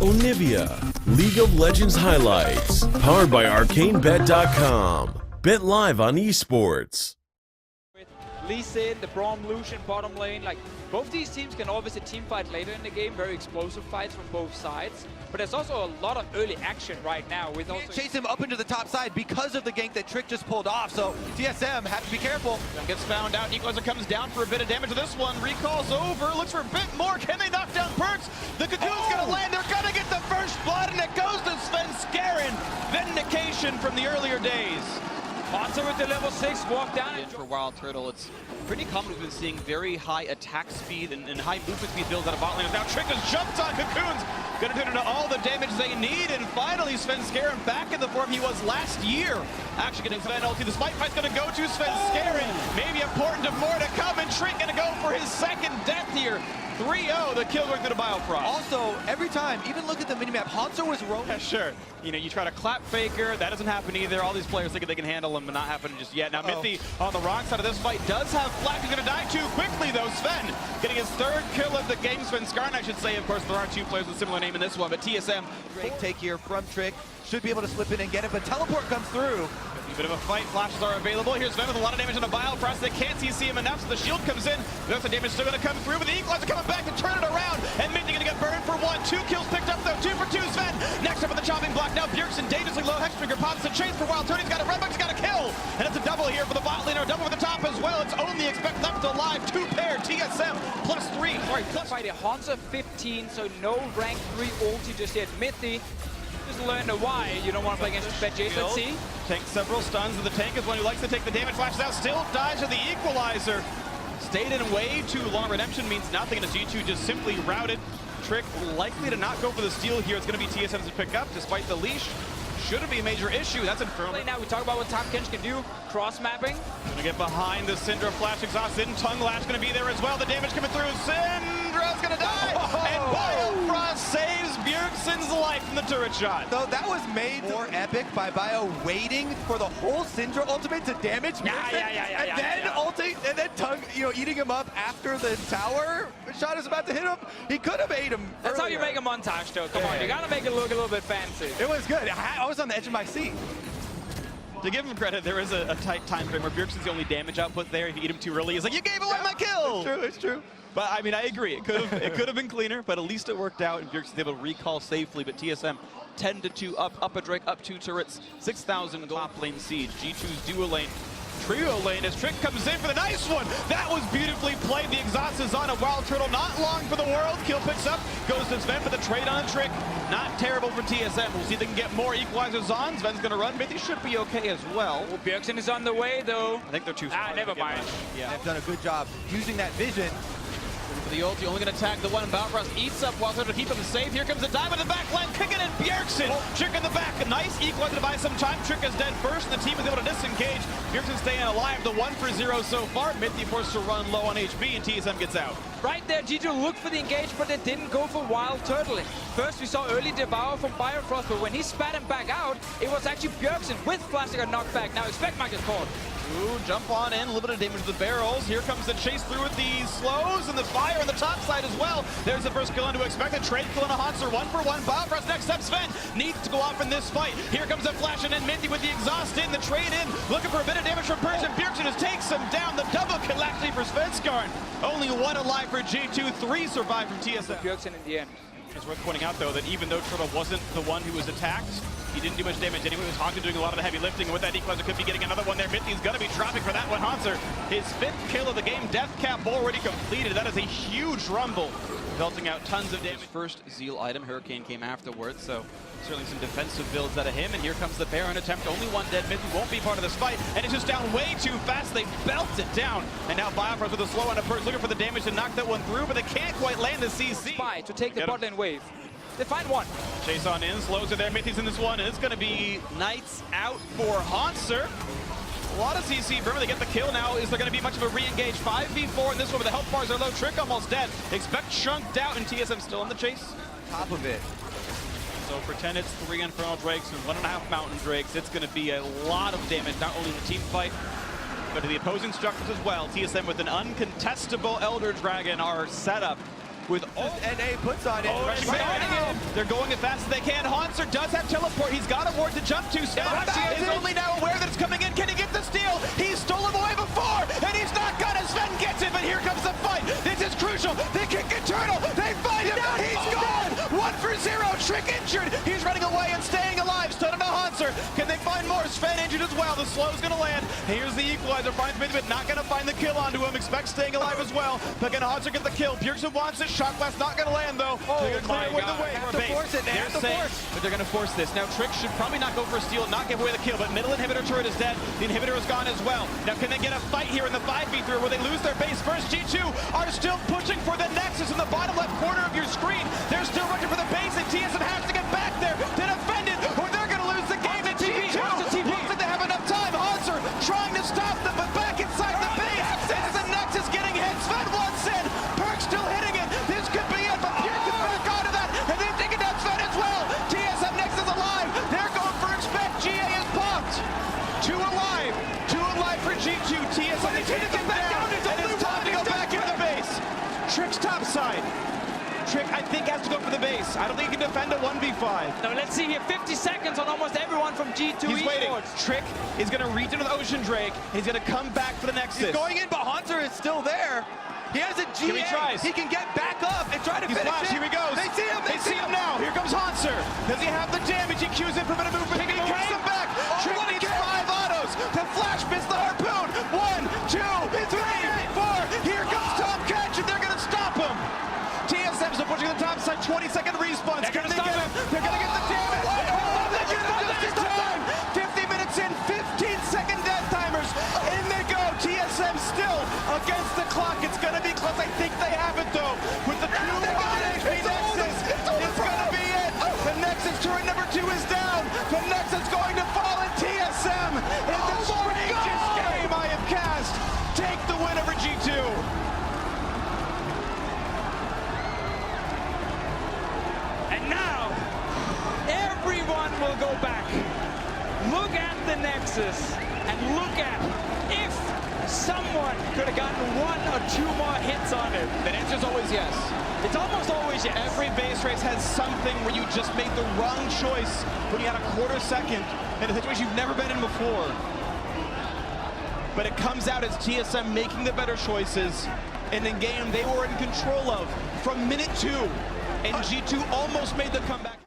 Onivia, League of Legends highlights, powered by ArcaneBet.com. Bet live on esports. With Lee Sin, the Braum Lucian bottom lane, like both these teams can obviously team fight later in the game, very explosive fights from both sides. But there's also a lot of early action right now with also chase him up into the top side because of the gank that Trick just pulled off. So TSM have to be careful. Gets found out. Equalizer comes down for a bit of damage to this one. Recalls over. Looks for a bit more. Can they knock down Perks? The Cocoon's gonna land. They're gonna get the first blood, and it goes to Sven Skaren. Vindication from the earlier days. Monster with the level 6 walk down. For Wild Turtle, it's pretty common. We've been seeing very high attack speed and high movement speed builds out of bot laners. Now Trick has jumped on Cocoons. Gonna turn into all the damage they need, and finally Sven Skaren back in the form he was last year. Actually getting Sven ulti. The Smite Fight's gonna go to Sven Skaren. Maybe important to more to come, and Trick gonna go for his second death here. 3-0, the kill going through the Biofrost. Also, every time, even look at the minimap, Hanzo was roaming. Yeah, sure. You know, you try to clap Faker, that doesn't happen either. All these players think they can handle him, but not happening just yet. Now, Mithy on the wrong side of this fight does have Flack. He's gonna die too quickly, though. Sven getting his third kill of the game. Sven Skaren, I should say. Of course, there are two players with a similar name in this one, but TSM. Great take here from Trick. Should be able to slip in and get it, but teleport comes through. A bit of a fight. Flashes are available. Here's Sven with a lot of damage on the Biofrost. They can't see him enough, so the shield comes in. There's the damage still going to come through, but the Equalizer coming back to turn it around. And Minty going to get burned for one. 2 kills picked up, though. 2 for 2. Sven next up with the chopping block. Now Bjergsen dangerously low. Hextrigger pops the chase for Wild Turtle. He's got a Redbox. He's got a kill. And it's a double here for the bot laner. A double with the top as well. It's only expect left alive. 2 pair. TSM +3. Sorry, plus. Fight a Hanzo 15, so no rank 3 ulti just yet. Mithy just learned why you don't want to play against bad Jace. Let's see. Takes several stuns, and the tank is one who likes to take the damage. Flashes out, still dies to the Equalizer. Stayed in way too long. Redemption means nothing, and a G2 just simply routed. Trick likely to not go for the steal here. It's going to be TSM's to pick up, despite the leash. Shouldn't be a major issue. That's Infernal. Now we talk about what Top Kench can do. Cross mapping. Gonna get behind the Syndra flash exhaust. In Tongue Lash gonna be there as well. The damage coming through. Syndra's gonna die. And Biofrost saves Bjergsen's life from the turret shot. So that was made more epic by Bio waiting for the whole Syndra ultimate to damage Bjergsen. And then Tongue, eating him up after the tower shot is about to hit him. He could have ate him. That's how you make a montage, though. Come on, you gotta make it look a little bit fancy. It was good. I was on the edge of my seat. To give him credit, there is a tight time frame where Bjergsen's the only damage output there. If you eat him too early, he's like, you gave away my kill! It's true. But I mean, I agree. It could have been cleaner, but at least it worked out, and Bjergsen's able to recall safely. But TSM 10-2 up a Drake, up 2 turrets, 6,000 top lane siege. G2's duo lane. Trio lane as Trick comes in for the nice one. That was beautifully played. The exhaust is on a Wild Turtle. Not long for the world. Kill picks up. Goes to Sven for the trade on a Trick. Not terrible for TSM. We'll see if they can get more equalizers on. Sven's going to run. Mithy should be okay as well. Bjergsen is on the way, though. I think they're too far. Never mind. Yeah. They've done a good job using that vision. For the ulti, only going to tag the one. Biofrost eats up Wild Turtle to keep him safe. Here comes the dive in the back line. Kicking in Bjergsen. Trick in the back. A nice equalizer to buy some time. Trick is dead first. The team is able to disengage. Bjergsen staying alive. The 1 for 0 so far. Mithy forced to run low on HP, and TSM gets out. Right there, G2 looked for the engage, but they didn't go for Wild Turtle. First, we saw early devour from Biofrost, but when he spat him back out, it was actually Bjergsen with Plastic got knocked back. Now expect Mike is caught. Ooh, jump on in, a little bit of damage to the barrels. Here comes the chase through with the slows and the fire on the top side as well. There's the first kill into expect. A trade kill on a Hanser, 1 for 1. Biofrost next up. Sven needs to go off in this fight. Here comes a flash and then Minty with the exhaust in, the trade in. Looking for a bit of damage from Perks, and Bjergsen just takes him down. The double kill actually for Sven Skaren. Only 1 alive for G2, 3 survive from TSM. Bjergsen in the end. It's worth pointing out, though, that even though Turtle wasn't the one who was attacked, he didn't do much damage anyway. It was Hanser doing a lot of the heavy lifting, and with that Equalizer could be getting another one there. Mithy's going to be dropping for that one. Hanser, his 5th kill of the game. Death cap already completed. That is a huge rumble, belting out tons of damage. First Zeal item, Hurricane came afterwards, so certainly some defensive builds out of him. And here comes the Baron attempt. Only 1 dead. Mithy won't be part of this fight, and it's just down way too fast. They belt it down, and now Biofrost with a slow on a Perks looking for the damage to knock that one through, but they can't quite land the CC. Spy to take the bot lane wave. They find one. Chase on in, slows are there, Mithy's in this one, and it's going to be Knights out for Hanser. A lot of CC Burma, they get the kill now. Is there going to be much of a re-engage? 5v4 in this one, but the health bars are low. Trick almost dead. Expect chunked out, and TSM still on the chase. Top of it. So pretend it's 3 Infernal Drakes and 1.5 Mountain Drakes. It's going to be a lot of damage, not only in the team fight, but to the opposing structures as well. TSM with an uncontestable Elder Dragon are set up with all NA puts on it. They're going as fast as they can. Hanser does have teleport. He's got a ward to jump to. Sven is only now aware that it's coming in. Can he get the steal? He's stolen away before, and he's not got it. Sven gets it, but here comes the fight. This is crucial. They kick Eternal. They find him. He's gone. 1 for 0. Trick injured. He's running away and staying alive. Stun to Hanser. Can they find more? Sven injured as well. The slow's going to land. Here's the equalizer. Finds Mid, but not going to find the kill onto him. Expect staying alive as well. But can Hanser get the kill? Bjergsen wants it. Shot blast not going to land though. They're going to clear away the way. But they're going to force this. Now Trick should probably not go for a steal and not give away the kill. But middle inhibitor turret is dead. The inhibitor is gone as well. Now can they get a fight here in the 5v3 where they lose their base? First G2 are still pushing for the Nexus in the bottom left corner of your screen. They're still rushing for the base, and TSM has to get back there to defend it, or they're going to lose the game. And G2 looks like they have enough time. Hanser trying to stop them, but back inside the base. It's the Nexus getting hit. Sven wants in. Perk still hitting it. This could be it, but Bjergsen back onto that, and they've taken down Sven as well. TSM Nexus alive. They're going for expect. GA is popped. 2 alive. 2 alive for G2. TSM is going to get back down, and it's time to go back into the base. Trick's top side. Trick, I think, has to go for the base. I don't think he can defend a 1v5. Now let's see here, 50 seconds on almost everyone from G2 He's Esports. waiting. Trick is going to reach into the Ocean Drake, and he's going to come back for the Nexus. He's going in, but Hanser is still there. He has a GA. He can get back up and try to finish it. Here he goes. They see him. They see him now. Here comes Hanser. Does he have the damage? He cues in for a bit of movement. He moves him back. Trick needs 5 autos to flash miss the harpoon. 1, 2, 3, 4. Here comes Tom Catch, and they're going to stop him. TSM's pushing the top side. 20-second respawns. Can they get him? They're going to get the damage. They're going to just in time. 50 minutes in. 15-second death timers. In they go. TSM still against the clock. It's going to be close. I think they have it though. With the 2 HP Nexus, it's going to be it. The Nexus turret number 2 is down. The Nexus going to fall in TSM. In the strangest game I have cast. Take the win over G2. And now, everyone will go back. Look at the Nexus and look at if someone could have gotten 1 or 2 more hits on it. The answer is always yes. It's almost always yes. Every base race has something where you just made the wrong choice when you had a quarter second in a situation you've never been in before. But it comes out as TSM making the better choices in a game they were in control of from minute 2. And G2 almost made the comeback.